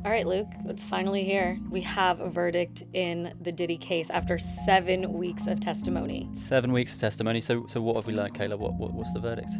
All right, Luke, it's finally here. We have a verdict in the Diddy case after 7 weeks of testimony. 7 weeks of testimony. So what have we learned, Kayla? What's the verdict?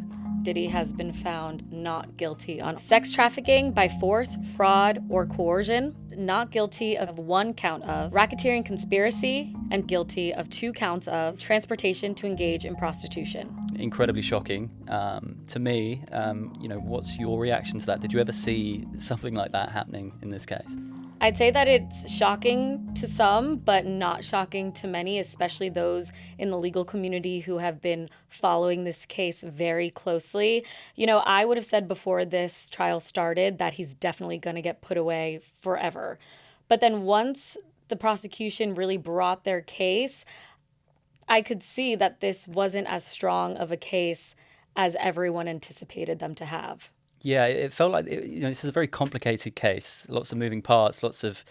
Diddy has been found not guilty on sex trafficking by force, fraud, or coercion, not guilty of one count of racketeering conspiracy, and guilty of 2 counts of transportation to engage in prostitution. Incredibly shocking to me. What's your reaction to that? Did you ever see something like that happening in this case? I'd say that it's shocking to some, but not shocking to many, especially those in the legal community who have been following this case very closely. I would have said before this trial started that he's definitely going to get put away forever. But then once the prosecution really brought their case, I could see that this wasn't as strong of a case as everyone anticipated them to have. Yeah, it felt like this is a very complicated case. Lots of moving parts, lots of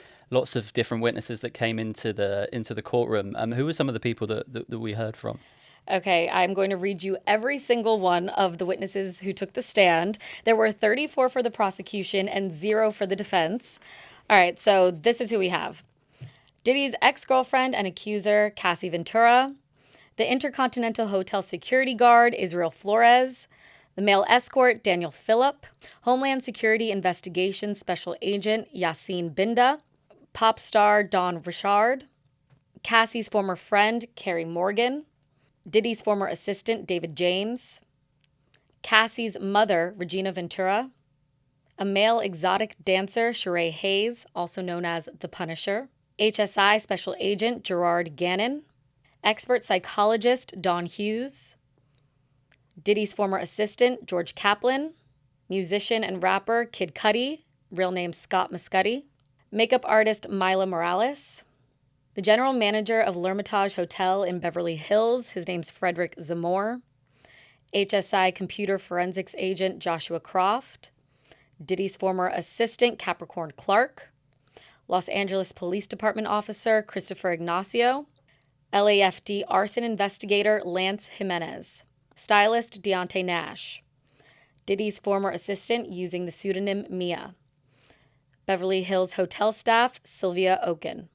different witnesses that came into the courtroom. Who were some of the people that we heard from? Okay, I'm going to read you every single one of the witnesses who took the stand. There were 34 for the prosecution and 0 for the defense. All right, so this is who we have. Diddy's ex-girlfriend and accuser, Cassie Ventura. The Intercontinental Hotel security guard, Israel Flores. The male escort, Daniel Phillip. Homeland Security Investigations Special Agent, Yassine Binda. Pop star, Don Richard. Cassie's former friend, Carrie Morgan. Diddy's former assistant, David James. Cassie's mother, Regina Ventura. A male exotic dancer, Sheree Hayes, also known as The Punisher. HSI Special Agent, Gerard Gannon. Expert psychologist, Don Hughes. Diddy's former assistant, George Kaplan. Musician and rapper, Kid Cudi, real name Scott Muscudi. Makeup artist, Mila Morales. The general manager of L'Hermitage Hotel in Beverly Hills, his name's Frederick Zamore. HSI computer forensics agent, Joshua Croft. Diddy's former assistant, Capricorn Clark. Los Angeles Police Department officer, Christopher Ignacio. LAFD arson investigator, Lance Jimenez. Stylist, Deontay Nash. Diddy's former assistant using the pseudonym Mia. Beverly Hills hotel staff, Sylvia Oken.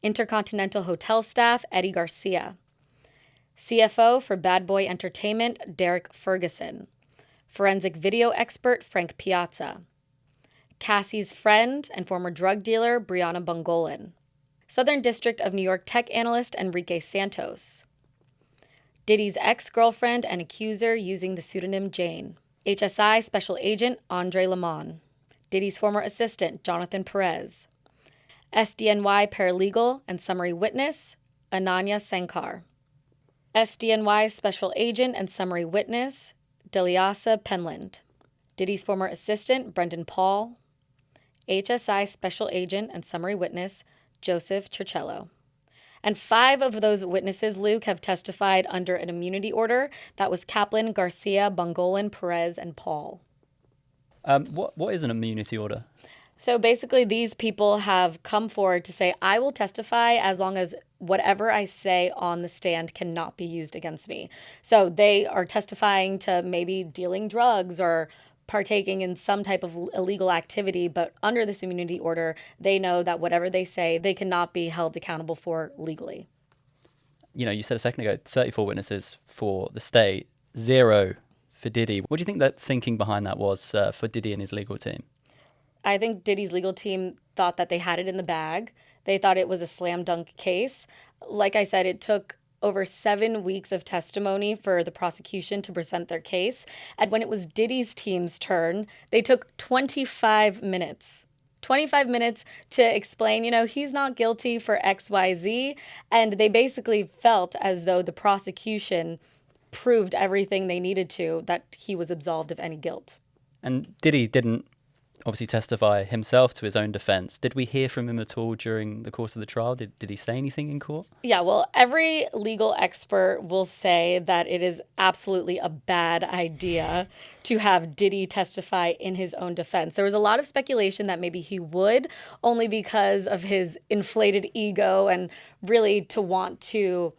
Intercontinental Hotel staff, Eddie Garcia. CFO for Bad Boy Entertainment, Derek Ferguson. Forensic video expert, Frank Piazza. Cassie's friend and former drug dealer, Brianna Bungolan. Southern District of New York tech analyst, Enrique Santos. Diddy's ex-girlfriend and accuser using the pseudonym Jane. HSI Special Agent, Andre Lemon. Diddy's former assistant, Jonathan Perez. SDNY paralegal and summary witness, Ananya Sankar. SDNY Special Agent and summary witness, Deliasa Penland. Diddy's former assistant, Brendan Paul. HSI Special Agent and summary witness, Joseph Chircello. And 5 of those witnesses, Luke, have testified under an immunity order. That was Kaplan, Garcia, Bungolan, Perez, and Paul. What is an immunity order? So basically, these people have come forward to say, I will testify as long as whatever I say on the stand cannot be used against me. So they are testifying to maybe dealing drugs or partaking in some type of illegal activity, but under this immunity order, they know that whatever they say, they cannot be held accountable for legally. You said a second ago, 34 witnesses for the state, 0 for Diddy. What do you think that thinking behind that was for Diddy and his legal team? I think Diddy's legal team thought that they had it in the bag. They thought it was a slam dunk case. Like I said, it took over 7 weeks of testimony for the prosecution to present their case. And when it was Diddy's team's turn, they took 25 minutes. 25 minutes to explain, he's not guilty for XYZ. And they basically felt as though the prosecution proved everything they needed to, that he was absolved of any guilt. And Diddy didn't obviously testify himself to his own defense. Did we hear from him at all during the course of the trial? Did he say anything in court? Yeah, well, every legal expert will say that it is absolutely a bad idea to have Diddy testify in his own defense. There was a lot of speculation that maybe he would, only because of his inflated ego and really to want to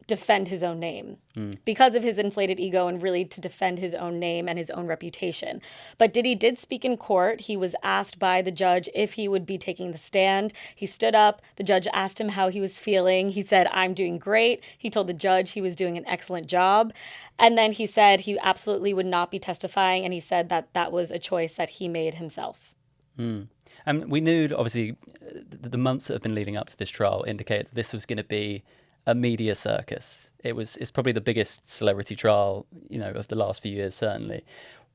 defend his own name because of his inflated ego and really to defend his own name and his own reputation. But Diddy did speak in court. He was asked by the judge if he would be taking the stand. He stood up. The judge asked him how he was feeling. He said, "I'm doing great." He told the judge he was doing an excellent job. And then he said he absolutely would not be testifying. And he said that that was a choice that he made himself. And we knew, obviously, the months that have been leading up to this trial indicate that this was going to be a media circus. It's probably the biggest celebrity trial, of the last few years, certainly.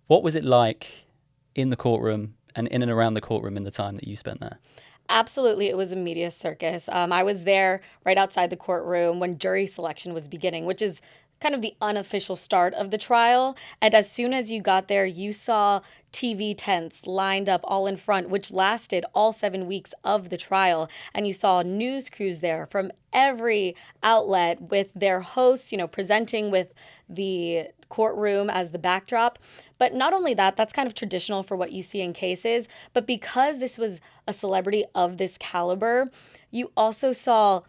What was it like in the courtroom and in and around the courtroom in the time that you spent there? Absolutely, it was a media circus. I was there right outside the courtroom when jury selection was beginning, which is kind of the unofficial start of the trial. And as soon as you got there, you saw TV tents lined up all in front, which lasted all 7 weeks of the trial. And you saw news crews there from every outlet with their hosts, presenting with the courtroom as the backdrop. But not only that, that's kind of traditional for what you see in cases, but because this was a celebrity of this caliber, you also saw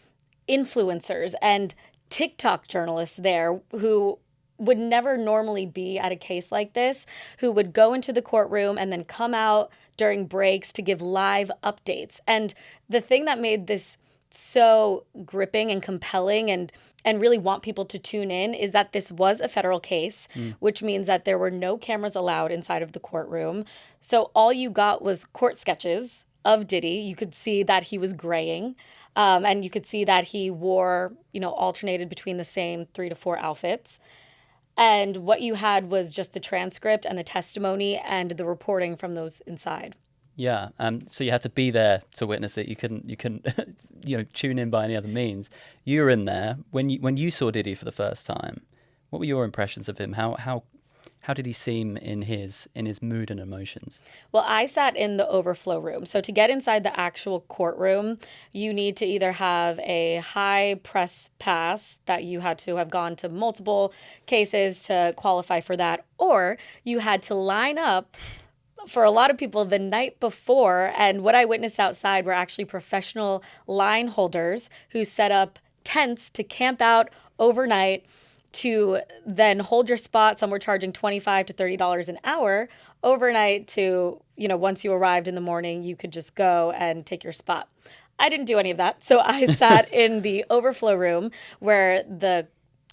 influencers and TikTok journalists there who would never normally be at a case like this, who would go into the courtroom and then come out during breaks to give live updates. And the thing that made this so gripping and compelling and really want people to tune in is that this was a federal case, which means that there were no cameras allowed inside of the courtroom. So all you got was court sketches of Diddy. You could see that he was graying. And you could see that he wore, alternated between the same 3 to 4 outfits. And what you had was just the transcript and the testimony and the reporting from those inside. Yeah. So you had to be there to witness it. You couldn't, tune in by any other means. You were in there when you saw Diddy for the first time. What were your impressions of him? How did he seem in his mood and emotions? Well, I sat in the overflow room. So to get inside the actual courtroom, you need to either have a high press pass that you had to have gone to multiple cases to qualify for that, or you had to line up for a lot of people the night before. And what I witnessed outside were actually professional line holders who set up tents to camp out overnight to then hold your spot. Some were charging $25 to $30 an hour overnight to, once you arrived in the morning, you could just go and take your spot. I didn't do any of that. So I sat in the overflow room where the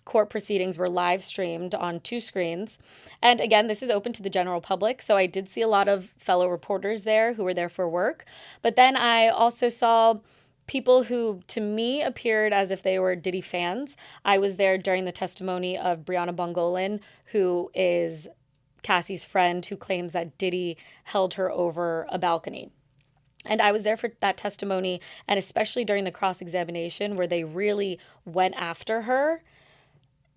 court proceedings were live streamed on 2 screens. And again, this is open to the general public. So I did see a lot of fellow reporters there who were there for work. But then I also saw people who, to me, appeared as if they were Diddy fans. I was there during the testimony of Brianna Bongolan, who is Cassie's friend, who claims that Diddy held her over a balcony. And I was there for that testimony, and especially during the cross-examination where they really went after her.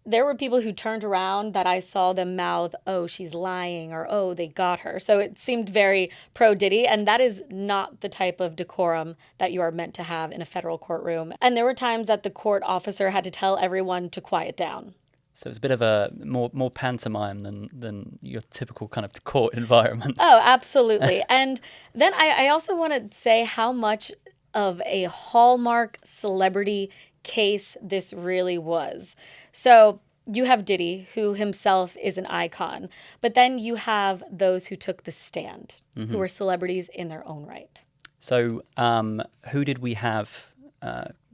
There were people who turned around that I saw them mouth, "Oh, she's lying," or "Oh, they got her." So it seemed very pro-Diddy, and that is not the type of decorum that you are meant to have in a federal courtroom. And there were times that the court officer had to tell everyone to quiet down. So it's a bit of a more pantomime than your typical kind of court environment. Oh, absolutely. And then I also want to say how much of a hallmark celebrity case this really was. So you have Diddy, who himself is an icon, but then you have those who took the stand, who were celebrities in their own right. So who did we have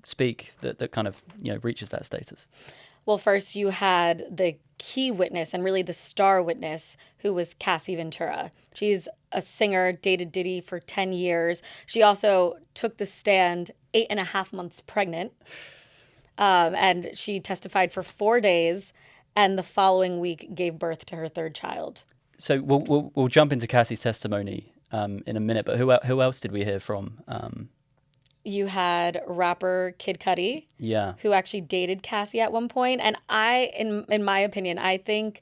speak that kind of reaches that status? Well, first you had the key witness and really the star witness, who was Cassie Ventura. She's a singer, dated Diddy for 10 years. She also took the stand 8.5 months pregnant. And she testified for 4 days, and the following week gave birth to her 3rd child. So we'll jump into Cassie's testimony in a minute, but who else did we hear from? You had rapper Kid Cudi, who actually dated Cassie at one point. And in my opinion, I think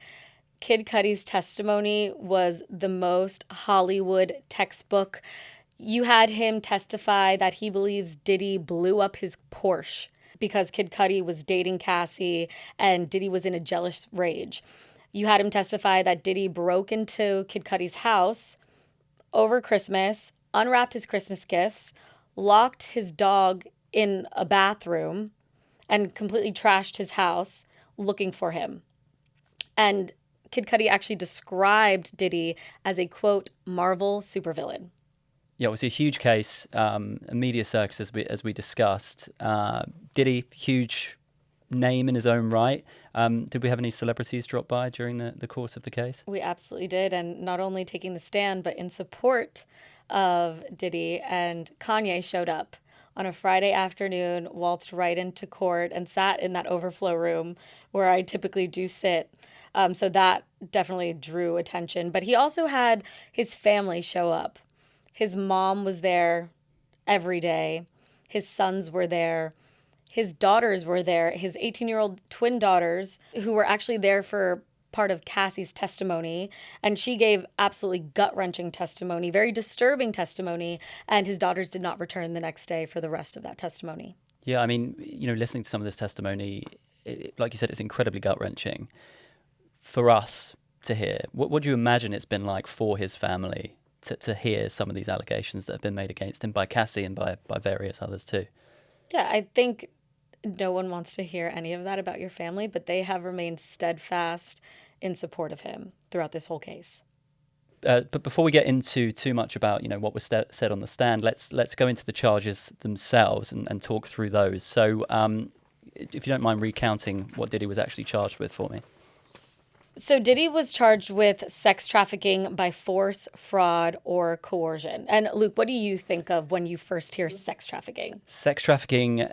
Kid Cudi's testimony was the most Hollywood textbook. You had him testify that he believes Diddy blew up his Porsche because Kid Cudi was dating Cassie and Diddy was in a jealous rage. You had him testify that Diddy broke into Kid Cudi's house over Christmas, unwrapped his Christmas gifts, locked his dog in a bathroom, and completely trashed his house looking for him. And Kid Cudi actually described Diddy as a, quote, Marvel supervillain. Yeah, it was a huge case, a media circus, as we discussed. Diddy, huge name in his own right. Did we have any celebrities drop by during the course of the case? We absolutely did. And not only taking the stand, but in support of Diddy, and Kanye showed up on a Friday afternoon, waltzed right into court, and sat in that overflow room where I typically do sit. So that definitely drew attention. But he also had his family show up. His mom was there every day. His sons were there. His daughters were there. His 18-year-old twin daughters, who were actually there for part of Cassie's testimony. And she gave absolutely gut-wrenching testimony, very disturbing testimony. And his daughters did not return the next day for the rest of that testimony. Yeah, I mean, listening to some of this testimony, like you said, it's incredibly gut-wrenching for us to hear. What do you imagine it's been like for his family to hear some of these allegations that have been made against him by Cassie and by various others too? Yeah, I think no one wants to hear any of that about your family, but they have remained steadfast in support of him throughout this whole case. But before we get into too much about what was said on the stand, let's go into the charges themselves and talk through those. So, if you don't mind recounting what Diddy was actually charged with for me. So Diddy was charged with sex trafficking by force, fraud, or coercion. And Luke, what do you think of when you first hear sex trafficking? Sex trafficking,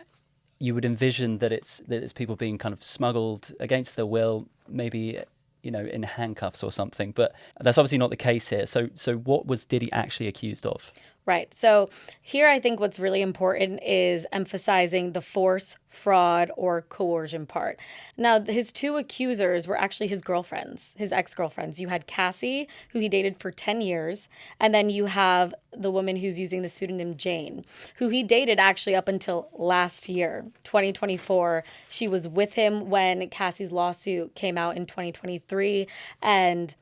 you would envision that it's people being kind of smuggled against their will, maybe in handcuffs or something. But that's obviously not the case here. So what was Diddy actually accused of? Right. So here I think what's really important is emphasizing the force, fraud, or coercion part. Now, his two accusers were actually his girlfriends, his ex-girlfriends. You had Cassie, who he dated for 10 years, and then you have the woman who's using the pseudonym Jane, who he dated actually up until last year, 2024. She was with him when Cassie's lawsuit came out in 2023, and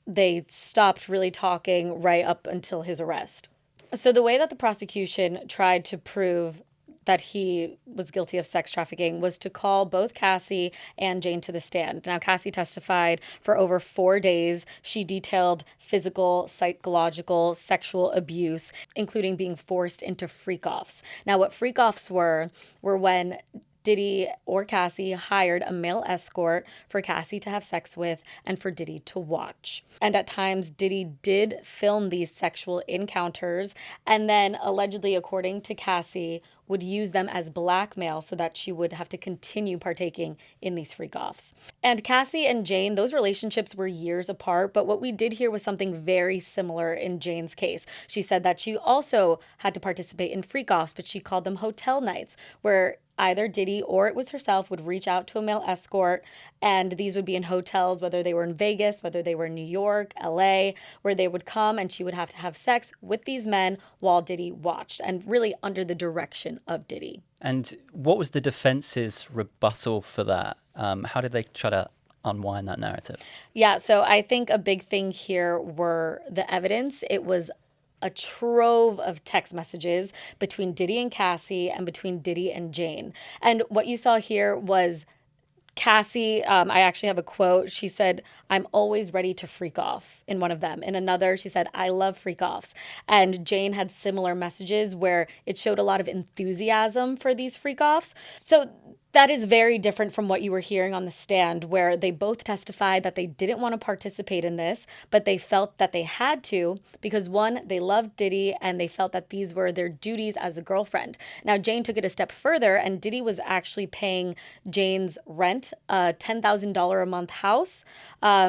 they stopped really talking right up until his arrest. So the way that the prosecution tried to prove that he was guilty of sex trafficking was to call both Cassie and Jane to the stand. Now, Cassie testified for over 4 days. She detailed physical, psychological, sexual abuse, including being forced into freak-offs. Now, what freak-offs were when Diddy or Cassie hired a male escort for Cassie to have sex with and for Diddy to watch. And at times, Diddy did film these sexual encounters and then allegedly, according to Cassie, would use them as blackmail so that she would have to continue partaking in these freak-offs. And Cassie and Jane, those relationships were years apart, but what we did hear was something very similar in Jane's case. She said that she also had to participate in freak-offs, but she called them hotel nights, where either Diddy or it was herself would reach out to a male escort, and these would be in hotels, whether they were in Vegas, whether they were in New York, LA, where they would come and she would have to have sex with these men while Diddy watched, and really under the direction of Diddy. And what was the defense's rebuttal for that? How did they try to unwind that narrative? Yeah, so I think a big thing here were the evidence. It was a trove of text messages between Diddy and Cassie and between Diddy and Jane. And what you saw here was Cassie, I actually have a quote. She said, "I'm always ready to freak off," in one of them. In another, she said, "I love freak offs." And Jane had similar messages where it showed a lot of enthusiasm for these freak offs. So that is very different from what you were hearing on the stand, where they both testified that they didn't want to participate in this, but they felt that they had to because, one, they loved Diddy and they felt that these were their duties as a girlfriend. Now, Jane took it a step further, and Diddy was actually paying Jane's rent, a $10,000 a month house.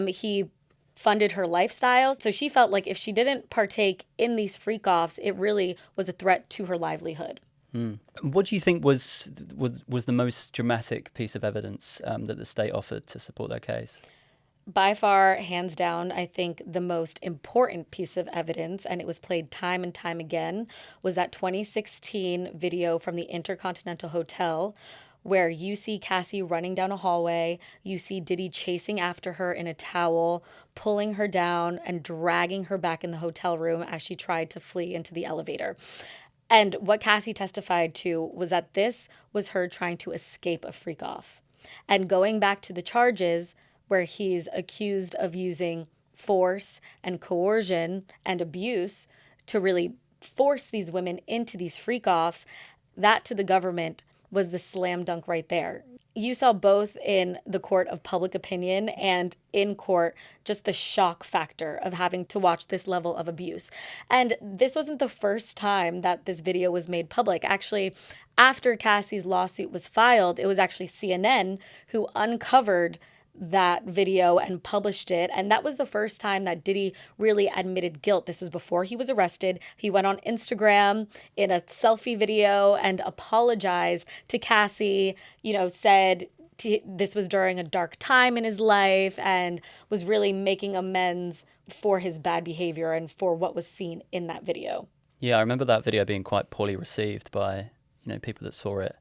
He funded her lifestyle. So she felt like if she didn't partake in these freak-offs, it really was a threat to her livelihood. What do you think was the most dramatic piece of evidence that the state offered to support their case? By far, hands down, I think the most important piece of evidence, and it was played time and time again, was that 2016 video from the Intercontinental Hotel where you see Cassie running down a hallway, you see Diddy chasing after her in a towel, pulling her down and dragging her back in the hotel room as she tried to flee into the elevator. And what Cassie testified to was that this was her trying to escape a freak off. And going back to the charges where he's accused of using force and coercion and abuse to really force these women into these freak offs, that to the government was the slam dunk right there. You saw both in the court of public opinion and in court just the shock factor of having to watch this level of abuse. And this wasn't the first time that this video was made public. Actually, after Cassie's lawsuit was filed, it was actually CNN who uncovered that video and published it. And that was the first time that Diddy really admitted guilt. This was before he was arrested. He went on Instagram in a selfie video and apologized to Cassie, said this was during a dark time in his life and was really making amends for his bad behavior and for what was seen in that video. Yeah, I remember that video being quite poorly received by, people that saw it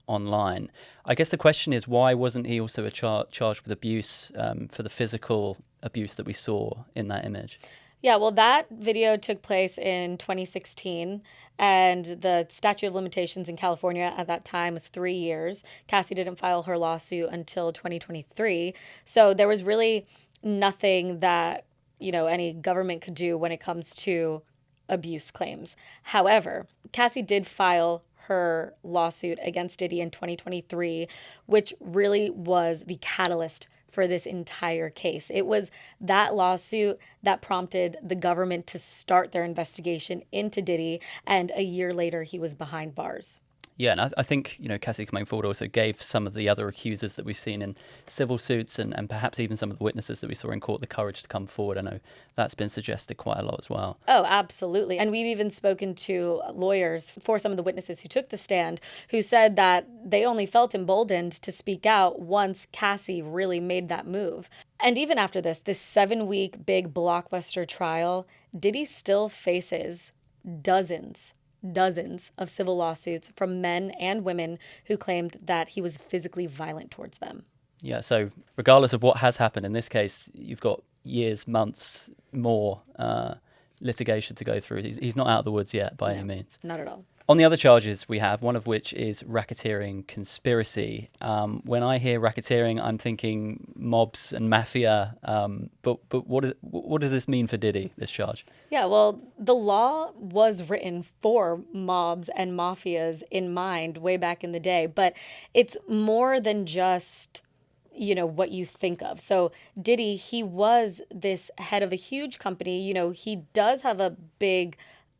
online. I guess the question is, why wasn't he also charged with abuse for the physical abuse that we saw in that image? Yeah, well, that video took place in 2016, and the statute of limitations in California at that time was 3 years. Cassie didn't file her lawsuit until 2023. So there was really nothing that, any government could do when it comes to abuse claims. However, Cassie did file her lawsuit against Diddy in 2023, which really was the catalyst for this entire case. It was that lawsuit that prompted the government to start their investigation into Diddy, and a year later, he was behind bars. Yeah, and I think, Cassie coming forward also gave some of the other accusers that we've seen in civil suits and perhaps even some of the witnesses that we saw in court the courage to come forward. I know that's been suggested quite a lot as well. Oh, absolutely. And we've even spoken to lawyers for some of the witnesses who took the stand who said that they only felt emboldened to speak out once Cassie really made that move. And even after this 7-week big blockbuster trial, Diddy still faces dozens of civil lawsuits from men and women who claimed that he was physically violent towards them. Yeah, so regardless of what has happened in this case, you've got years, months more litigation to go through. He's not out of the woods yet by any means. Not at all. On the other charges we have, one of which is racketeering conspiracy. When I hear racketeering, I'm thinking mobs and mafia. But what does this mean for Diddy, this charge? Yeah, well, the law was written for mobs and mafias in mind way back in the day, but it's more than just what you think of. So Diddy, he was this head of a huge company. He does have a big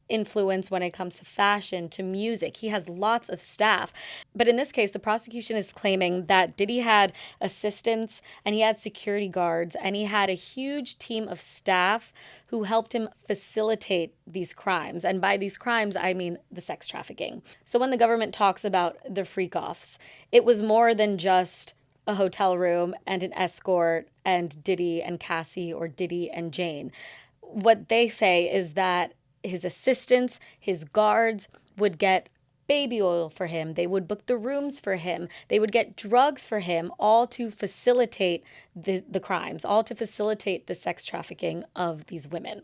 influence when it comes to fashion, to music. He has lots of staff. But in this case, the prosecution is claiming that Diddy had assistants and he had security guards and he had a huge team of staff who helped him facilitate these crimes. And by these crimes, I mean the sex trafficking. So when the government talks about the freak-offs, it was more than just a hotel room and an escort and Diddy and Cassie or Diddy and Jane. What they say is that his assistants, his guards would get baby oil for him. They would book the rooms for him. They would get drugs for him, all to facilitate the crimes, all to facilitate the sex trafficking of these women.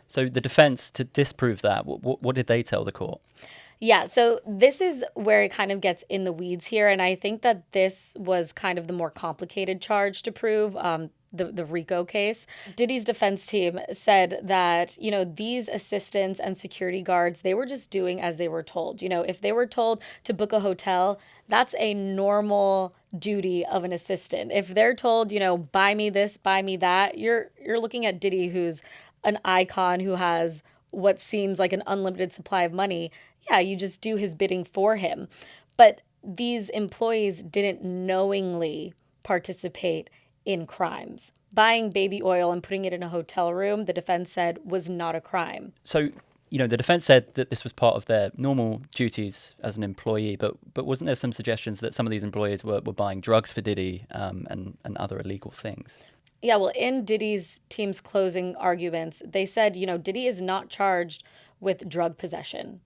So the defense, to disprove that, what did they tell the court? Yeah, so this is where it kind of gets in the weeds here. And I think that this was kind of the more complicated charge to prove. The RICO case. Diddy's defense team said that, these assistants and security guards, they were just doing as they were told. If they were told to book a hotel, that's a normal duty of an assistant. If they're told, buy me this, buy me that, you're looking at Diddy, who's an icon, who has what seems like an unlimited supply of money. Yeah, you just do his bidding for him. But these employees didn't knowingly participate in crimes. Buying baby oil and putting it in a hotel room, the defense said, was not a crime. So, the defense said that this was part of their normal duties as an employee, but wasn't there some suggestions that some of these employees were buying drugs for Diddy and other illegal things? Yeah, well, in Diddy's team's closing arguments, they said, Diddy is not charged with drug possession.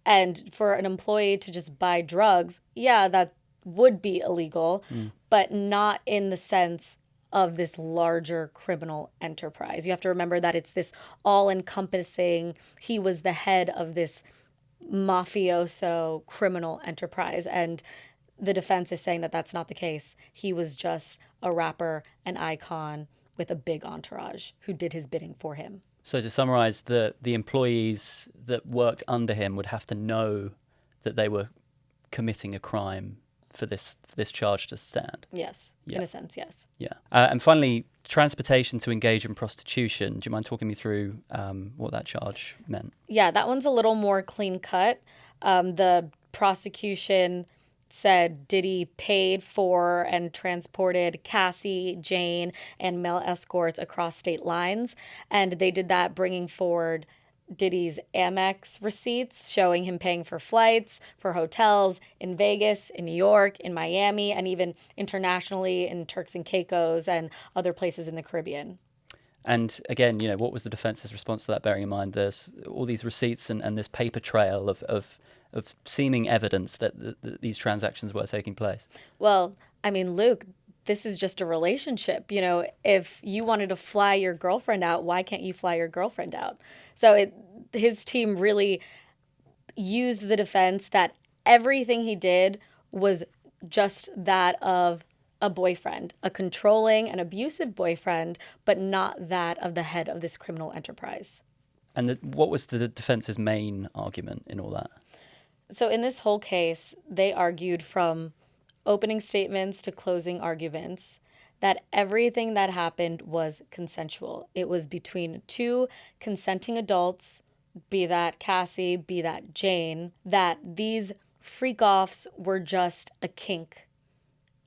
And for an employee to just buy drugs, yeah, that would be illegal, but not in the sense of this larger criminal enterprise. You have to remember that it's this all-encompassing, he was the head of this mafioso criminal enterprise. And the defense is saying that that's not the case. He was just a rapper, an icon with a big entourage who did his bidding for him. So to summarize, the employees that worked under him would have to know that they were committing a crime for this charge to stand. Yes, Yeah. in a sense, yes. Yeah. And finally, transportation to engage in prostitution. Do you mind talking me through what that charge meant? Yeah, that one's a little more clean cut. The prosecution said Diddy paid for and transported Cassie, Jane, and male escorts across state lines. And they did that bringing forward Diddy's Amex receipts showing him paying for flights, for hotels in Vegas, in New York, in Miami, and even internationally in Turks and Caicos and other places in the Caribbean. And again, what was the defense's response to that, bearing in mind there's all these receipts and this paper trail of seeming evidence that these transactions were taking place? Well, I mean, Luke, this is just a relationship. If you wanted to fly your girlfriend out, why can't you fly your girlfriend out? So his team really used the defense that everything he did was just that of a boyfriend, a controlling and abusive boyfriend, but not that of the head of this criminal enterprise. And what was the defense's main argument in all that? So in this whole case, they argued from opening statements to closing arguments that everything that happened was consensual. It was between two consenting adults, be that Cassie, be that Jane, that these freak-offs were just a kink.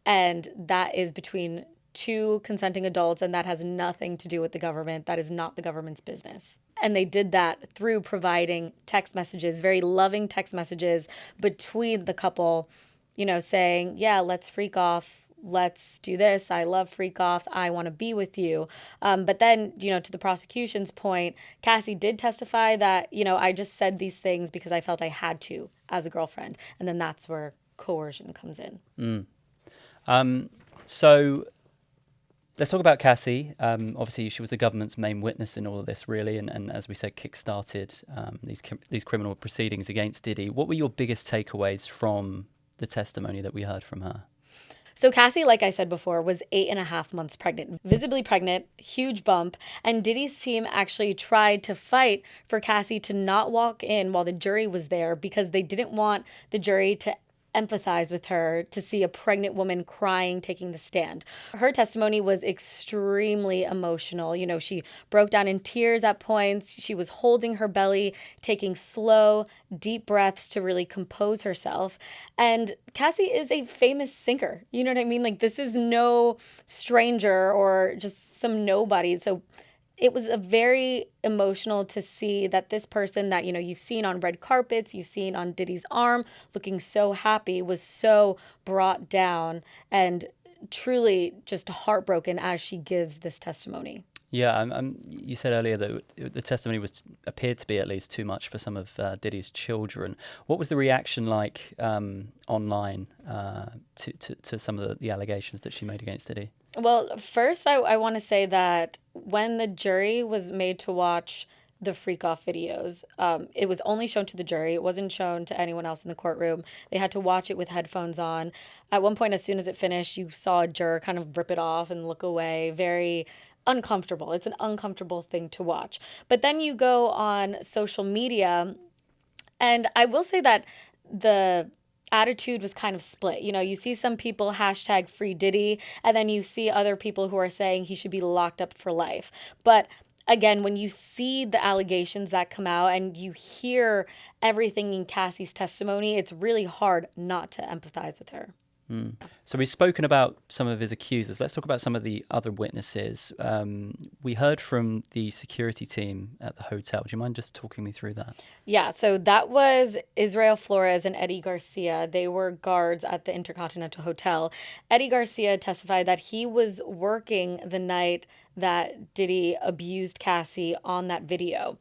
And that is between two consenting adults, and that has nothing to do with the government. That is not the government's business. And they did that through providing text messages, very loving text messages between the couple, saying, yeah, let's freak off. Let's do this. I love freak offs. I want to be with you. But then, to the prosecution's point, Cassie did testify that, I just said these things because I felt I had to as a girlfriend. And then that's where coercion comes in. So let's talk about Cassie. Obviously, she was the government's main witness in all of this, really, and as we said, kick-started these criminal proceedings against Diddy. What were your biggest takeaways from the testimony that we heard from her? So Cassie, like I said before, was 8.5 months pregnant, visibly pregnant, huge bump. And Diddy's team actually tried to fight for Cassie to not walk in while the jury was there because they didn't want the jury to empathize with her to see a pregnant woman crying, taking the stand. Her testimony was extremely emotional. She broke down in tears at points. She was holding her belly, taking slow, deep breaths to really compose herself. And Cassie is a famous singer. You know what I mean? Like, this is no stranger or just some nobody. So it was a very emotional to see that this person that, you've seen on red carpets, you've seen on Diddy's arm, looking so happy, was so brought down and truly just heartbroken as she gives this testimony. Yeah, you said earlier that the testimony appeared to be at least too much for some of Diddy's children. What was the reaction like online to some of the allegations that she made against Diddy? Well, first, I want to say that when the jury was made to watch the freak-off videos, it was only shown to the jury. It wasn't shown to anyone else in the courtroom. They had to watch it with headphones on. At one point, as soon as it finished, you saw a juror kind of rip it off and look away. Very uncomfortable. It's an uncomfortable thing to watch. But then you go on social media, and I will say that the attitude was kind of split. You see some people hashtag free Diddy, and then you see other people who are saying he should be locked up for life. But again, when you see the allegations that come out and you hear everything in Cassie's testimony, it's really hard not to empathize with her. So we've spoken about some of his accusers. Let's talk about some of the other witnesses. We heard from the security team at the hotel. Do you mind just talking me through that? Yeah, so that was Israel Flores and Eddie Garcia. They were guards at the Intercontinental Hotel. Eddie Garcia testified that he was working the night that Diddy abused Cassie on that video.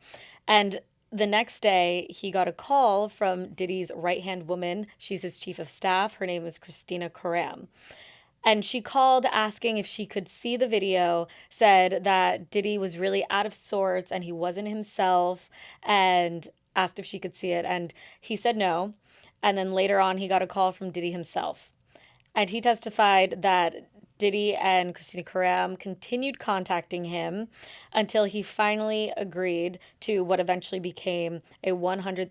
And the next day, he got a call from Diddy's right-hand woman. She's his chief of staff. Her name is Christina Karam. And she called asking if she could see the video, said that Diddy was really out of sorts and he wasn't himself. And asked if she could see it, and he said no. And then later on, he got a call from Diddy himself. And he testified that Diddy and Christina Karam continued contacting him until he finally agreed to what eventually became a $100,000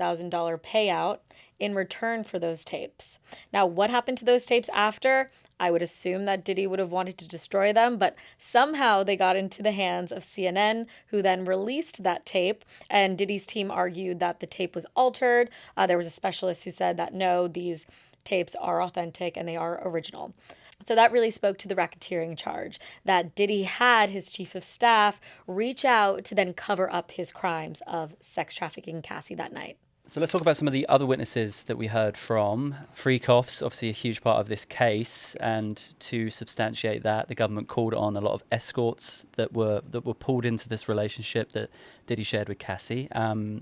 payout in return for those tapes. Now, what happened to those tapes after? I would assume that Diddy would have wanted to destroy them, but somehow they got into the hands of CNN, who then released that tape. And Diddy's team argued that the tape was altered. There was a specialist who said that no, these tapes are authentic and they are original. So that really spoke to the racketeering charge that Diddy had his chief of staff reach out to then cover up his crimes of sex trafficking Cassie that night. So let's talk about some of the other witnesses that we heard from. Freak-offs, obviously a huge part of this case, and to substantiate that, the government called on a lot of escorts that were pulled into this relationship that Diddy shared with Cassie.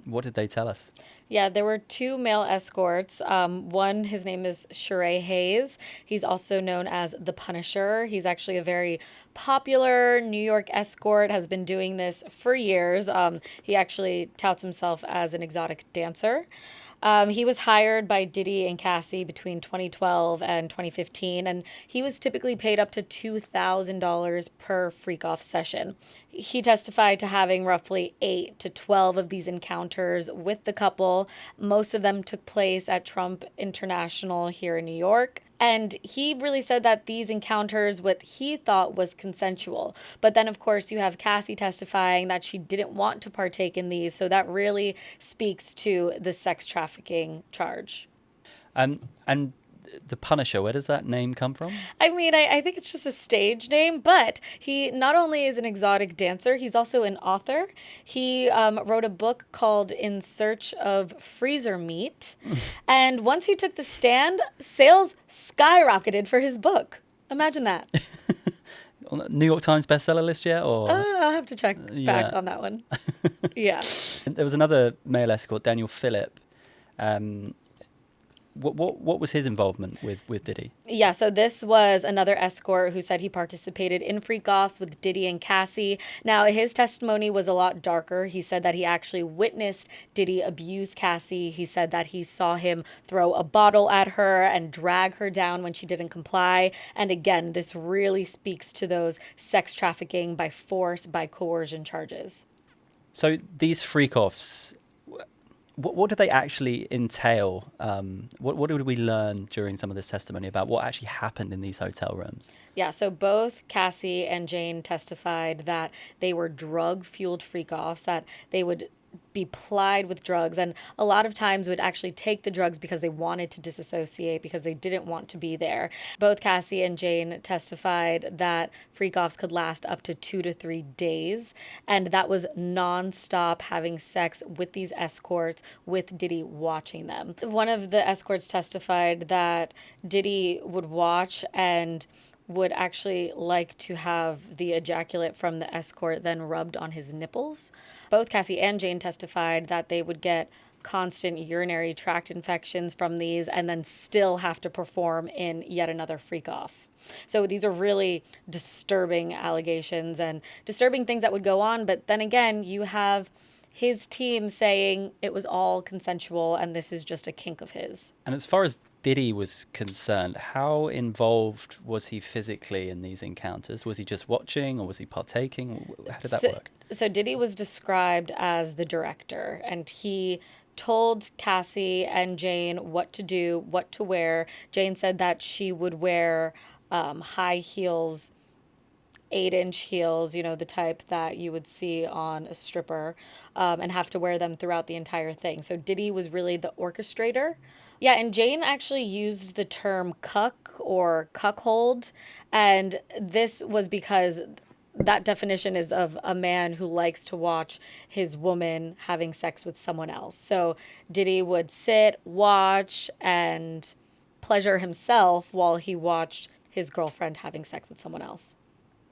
What did they tell us? Yeah, there were two male escorts. One, his name is Sheree Hayes. He's also known as the Punisher. He's actually a very popular New York escort, has been doing this for years. He actually touts himself as an exotic dancer. He was hired by Diddy and Cassie between 2012 and 2015, and he was typically paid up to $2,000 per freak-off session. He testified to having roughly 8 to 12 of these encounters with the couple. Most of them took place at Trump International here in New York. And he really said that these encounters, what he thought was consensual. But then, of course, you have Cassie testifying that she didn't want to partake in these. So that really speaks to the sex trafficking charge. And the Punisher, where does that name come from? I mean, I think it's just a stage name, but he not only is an exotic dancer, he's also an author. He wrote a book called In Search of Freezer Meat. And once he took the stand, sales skyrocketed for his book. Imagine that. New York Times bestseller list yet? Or I'll have to check back on that one. Yeah. There was another male escort, Daniel Phillip. What was his involvement with Diddy? Yeah, so this was another escort who said he participated in freak-offs with Diddy and Cassie. Now, his testimony was a lot darker. He said that he actually witnessed Diddy abuse Cassie. He said that he saw him throw a bottle at her and drag her down when she didn't comply. And again, this really speaks to those sex trafficking by force, by coercion charges. So these freak-offs, what did they actually entail? What did we learn during some of this testimony about what actually happened in these hotel rooms? Yeah, so both Cassie and Jane testified that they were drug-fueled freak-offs, that they would be plied with drugs, and a lot of times would actually take the drugs because they wanted to disassociate, because they didn't want to be there. Both Cassie and Jane testified that freak-offs could last up to 2 to 3 days, and that was non-stop having sex with these escorts, with Diddy watching them. One of the escorts testified that Diddy would watch and would actually like to have the ejaculate from the escort then rubbed on his nipples. Both Cassie and Jane testified that they would get constant urinary tract infections from these and then still have to perform in yet another freak-off. So these are really disturbing allegations and disturbing things that would go on. But then again, you have his team saying it was all consensual and this is just a kink of his. And as far as Diddy was concerned, how involved was he physically in these encounters? Was he just watching or was he partaking? How did that work? So Diddy was described as the director, and he told Cassie and Jane what to do, what to wear. Jane said that she would wear high heels, 8-inch heels, you know, the type that you would see on a stripper, and have to wear them throughout the entire thing. So Diddy was really the orchestrator. Yeah, and Jane actually used the term cuck or cuckold, and this was because that definition is of a man who likes to watch his woman having sex with someone else. So Diddy would sit, watch, and pleasure himself while he watched his girlfriend having sex with someone else.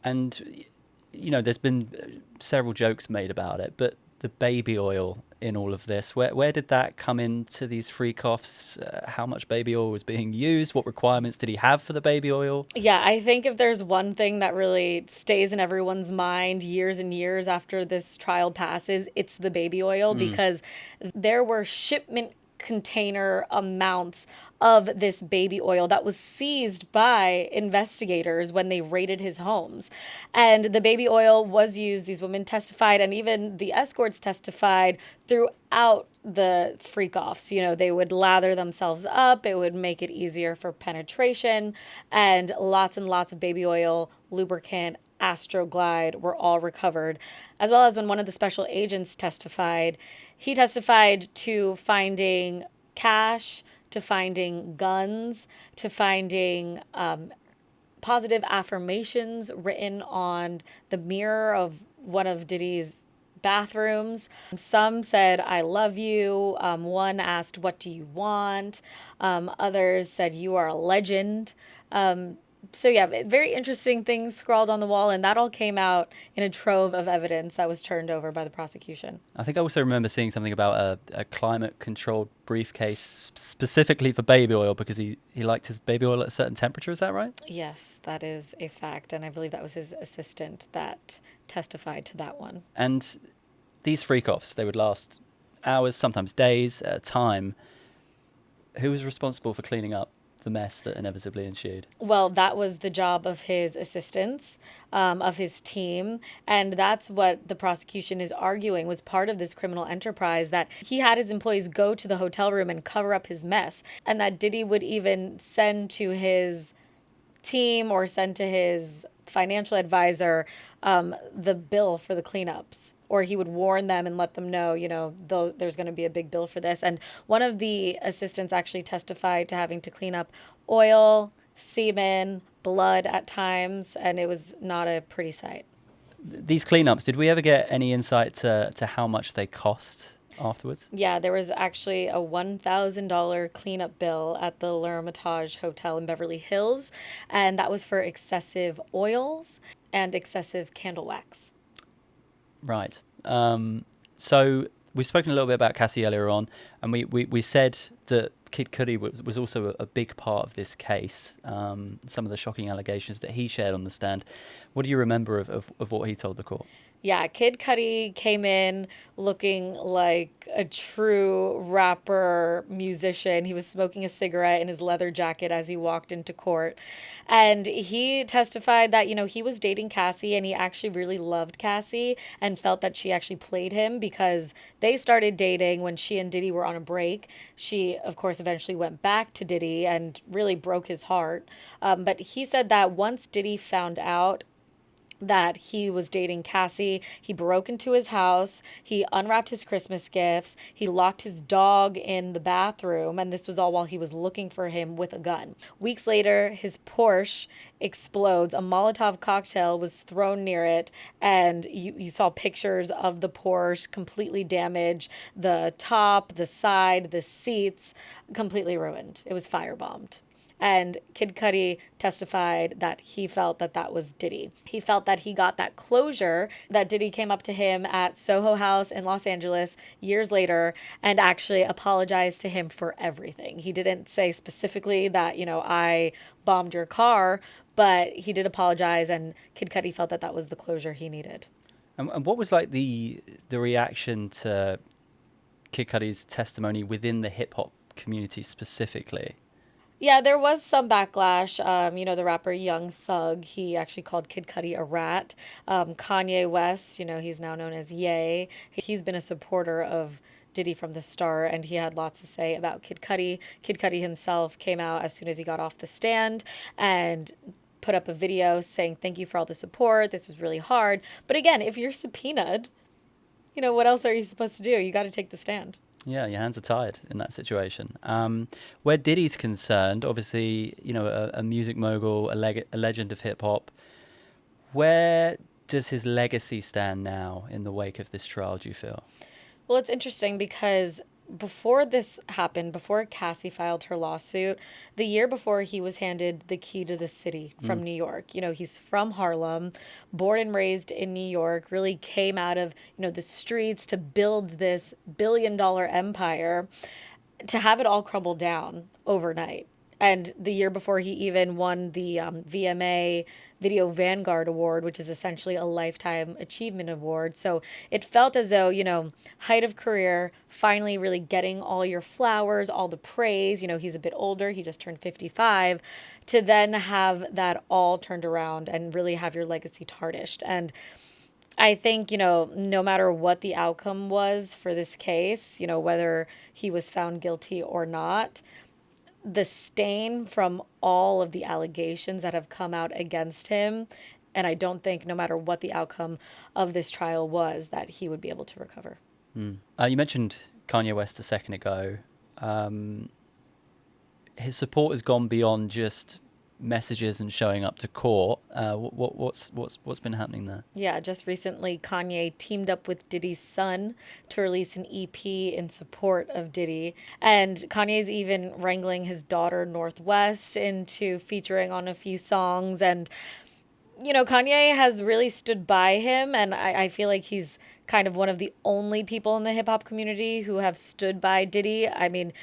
And, you know, there's been several jokes made about it, but the baby oil in all of this? Where did that come into these freak-offs? How much baby oil was being used? What requirements did he have for the baby oil? Yeah, I think if there's one thing that really stays in everyone's mind years and years after this trial passes, it's the baby oil, because there were shipment container amounts of this baby oil that was seized by investigators when they raided his homes. And the baby oil was used, these women testified, and even the escorts testified throughout the freak offs. You know, they would lather themselves up, it would make it easier for penetration, and lots of baby oil, lubricant, Astroglide were all recovered, as well as when one of the special agents testified, he testified to finding cash, to finding guns, to finding positive affirmations written on the mirror of one of Diddy's bathrooms. Some said, "I love you." One asked, "What do you want?" Others said, "You are a legend." So yeah, very interesting things scrawled on the wall, and that all came out in a trove of evidence that was turned over by the prosecution. I think I also remember seeing something about a climate-controlled briefcase specifically for baby oil because he liked his baby oil at a certain temperature. Is that right? Yes, that is a fact, and I believe that was his assistant that testified to that one. And these freak-offs, they would last hours, sometimes days at a time. Who was responsible for cleaning up the mess that inevitably ensued? Well, that was the job of his assistants, of his team. And that's what the prosecution is arguing was part of this criminal enterprise, that he had his employees go to the hotel room and cover up his mess. And that Diddy would even send to his team or send to his financial advisor the bill for the cleanups. Or he would warn them and let them know, you know, there's going to be a big bill for this. And one of the assistants actually testified to having to clean up oil, semen, blood at times, and it was not a pretty sight. These cleanups, did we ever get any insight to how much they cost afterwards? Yeah, there was actually a $1,000 cleanup bill at the L'Hermitage Hotel in Beverly Hills, and that was for excessive oils and excessive candle wax. Right. So we've spoken a little bit about Cassie earlier on, and we said that Kid Cudi was also a big part of this case. Some of the shocking allegations that he shared on the stand. What do you remember of what he told the court? Yeah, Kid Cudi came in looking like a true rapper musician. He was smoking a cigarette in his leather jacket as he walked into court. And he testified that, you know, he was dating Cassie and he actually really loved Cassie and felt that she actually played him because they started dating when she and Diddy were on a break. She, of course, eventually went back to Diddy and really broke his heart. But he said that once Diddy found out that he was dating Cassie, he broke into his house, he unwrapped his Christmas gifts, he locked his dog in the bathroom, and this was all while he was looking for him with a gun. Weeks later, his Porsche explodes. A Molotov cocktail was thrown near it, and you saw pictures of the Porsche completely damaged, the top, the side, the seats, completely ruined. It was firebombed. And Kid Cudi testified that he felt that that was Diddy. He felt that he got that closure, that Diddy came up to him at Soho House in Los Angeles years later and actually apologized to him for everything. He didn't say specifically that, you know, I bombed your car, but he did apologize, and Kid Cudi felt that that was the closure he needed. And what was like the reaction to Kid Cudi's testimony within the hip hop community specifically? Yeah, there was some backlash. You know, the rapper Young Thug, he actually called Kid Cudi a rat. Kanye West, you know, he's now known as Ye. He's been a supporter of Diddy from the start, and he had lots to say about Kid Cudi. Kid Cudi himself came out as soon as he got off the stand and put up a video saying, "Thank you for all the support. This was really hard." But again, if you're subpoenaed, you know, what else are you supposed to do? You got to take the stand. Yeah, your hands are tied in that situation. Where Diddy's concerned, obviously, you know, a music mogul, a legend of hip hop. Where does his legacy stand now in the wake of this trial, do you feel? Well, it's interesting because before this happened, before Cassie filed her lawsuit, the year before he was handed the key to the city from New York. He's from Harlem, born and raised in New York, really came out of, the streets to build this billion-dollar empire, to have it all crumble down overnight. And the year before, he even won the VMA Video Vanguard Award, which is essentially a lifetime achievement award. So it felt as though, height of career, finally really getting all your flowers, all the praise. He's a bit older. He just turned 55, to then have that all turned around and really have your legacy tarnished. And I think, no matter what the outcome was for this case, whether he was found guilty or not, the stain from all of the allegations that have come out against him, and I don't think, no matter what the outcome of this trial was, that he would be able to recover. You mentioned Kanye West a second ago. His support has gone beyond just messages and showing up to court. What's been happening there? Yeah, just recently Kanye teamed up with Diddy's son to release an EP in support of Diddy, and Kanye's even wrangling his daughter Northwest into featuring on a few songs. And Kanye has really stood by him, and I feel like he's kind of one of the only people in the hip hop community who have stood by Diddy. I mean,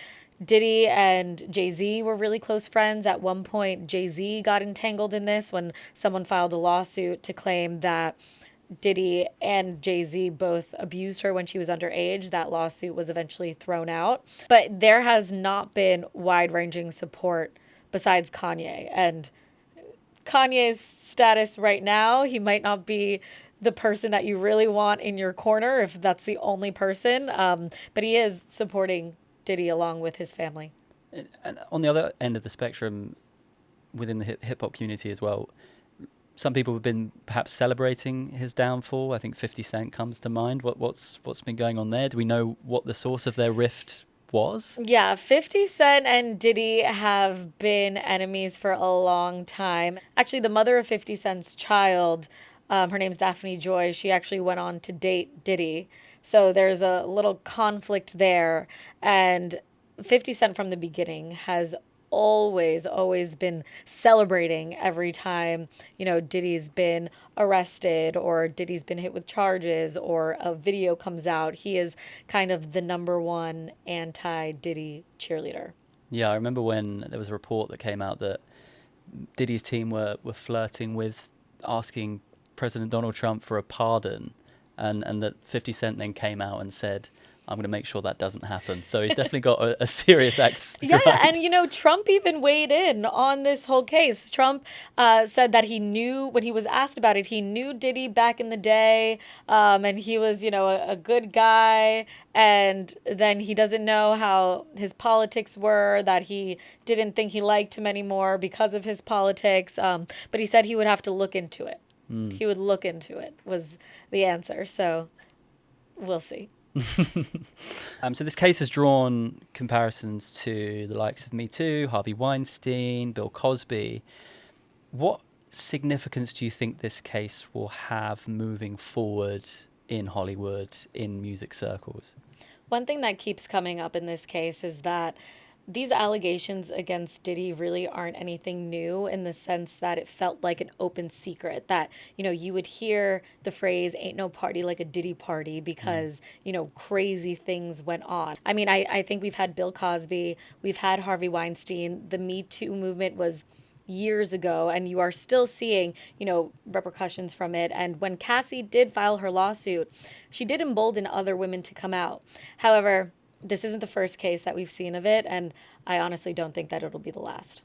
Diddy and Jay-Z were really close friends. At one point, Jay-Z got entangled in this when someone filed a lawsuit to claim that Diddy and Jay-Z both abused her when she was underage. That lawsuit was eventually thrown out. But there has not been wide-ranging support besides Kanye. And Kanye's status right now, he might not be the person that you really want in your corner if that's the only person. But he is supporting Diddy along with his family. And on the other end of the spectrum, within the hip hop community as well, some people have been perhaps celebrating his downfall. I think 50 Cent comes to mind. What's been going on there? Do we know what the source of their rift was? Yeah, 50 Cent and Diddy have been enemies for a long time. Actually, the mother of 50 Cent's child, her name's Daphne Joy, she actually went on to date Diddy. So there's a little conflict there. And 50 Cent from the beginning has always been celebrating every time, Diddy's been arrested or Diddy's been hit with charges or a video comes out. He is kind of the number one anti-Diddy cheerleader. Yeah, I remember when there was a report that came out that Diddy's team were flirting with asking President Donald Trump for a pardon. And that 50 Cent then came out and said, I'm going to make sure that doesn't happen. So he's definitely got a serious axe to Yeah, grind. and Trump even weighed in on this whole case. Trump said that he knew, when he was asked about it, he knew Diddy back in the day, and he was, a good guy, and then he doesn't know how his politics were, that he didn't think he liked him anymore because of his politics, but he said he would have to look into it. He would look into it, was the answer. So we'll see. So this case has drawn comparisons to the likes of MeToo, Harvey Weinstein, Bill Cosby. What significance do you think this case will have moving forward in Hollywood, in music circles? One thing that keeps coming up in this case is that these allegations against Diddy really aren't anything new, in the sense that it felt like an open secret that, you would hear the phrase "ain't no party like a Diddy party" because, crazy things went on. I mean, I think we've had Bill Cosby, we've had Harvey Weinstein. The Me Too movement was years ago, and you are still seeing, repercussions from it. And when Cassie did file her lawsuit, she did embolden other women to come out. However, this isn't the first case that we've seen of it, and I honestly don't think that it'll be the last.